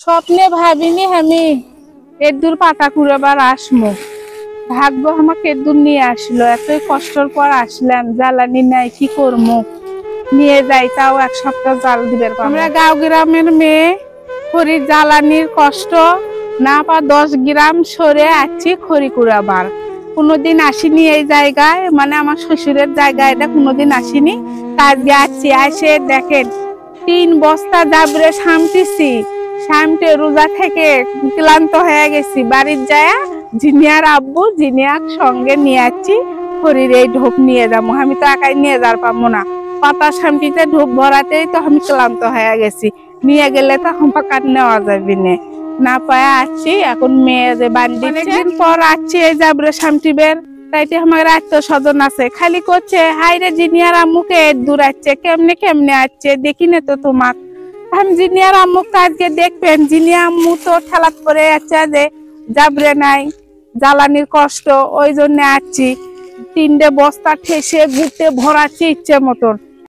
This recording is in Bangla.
স্বপ্নে ভাবিনি আমি এদুর পাতা কুড়াবার আসমো। ভাগ্য আমাকে এদুর নিয়ে আসলো। এতই কষ্টর পর আসলাম, জ্বালানি নাই, কি করবো? নিয়ে যাই, তাও এক সপ্তাহ জাল দিবে। আমরা গাঁও গ্রামের মেয়ে, খড়ির জ্বালানির কষ্ট না পা 10 গ্রাম সরে আসছি খড়ি কুড়াবার। কোনোদিন আসিনি এই জায়গায়, মানে আমার শ্বশুরের জায়গায় এটা কোনোদিন আসিনি। কাজ যাচ্ছি, আসে দেখেন 3 বস্তা জাবরে সামতেছি। সামতে রোজা থেকে ক্লান্ত হয়ে গেছি। বাড়ির যায় জিনিয়ার আব্বু জিনিয়ার সঙ্গে নিয়ে আসছি, খড়ির এই ঢোক নিয়ে যাবো। আমি তো একাই নিয়ে যার পাবো না। পাতা সামটিতে ঢোক ভরাতেই তো আমি ক্লান্ত হয়ে গেছি। নিয়ে গেলে তো হাম্পাকার নেওয়া যাবে না পায়ে আসছি। এখন মেয়ে যে বান্ডি অনেকদিন পর আসছি এই জাবরে সামটিবের, তাইতে আমার আত্মস্বজন আছে। খালি করছে হাইরে জিনিয়ার আম্মুকে দূর আসছে, কেমনে কেমনে আসছে দেখি না তো তোমাক। আমি জিনিয়ার আম্মুকে আজকে দেখবেন, জিনিয়া আম্মু তো ঠেলাত করে যাচ্ছে যে জাবরে নাই, জ্বালানির কষ্ট, ওই জন্য আসছি। 3টে বস্তা ঠেসে ঘুরতে ভরাচ্ছি ইচ্ছে মতন।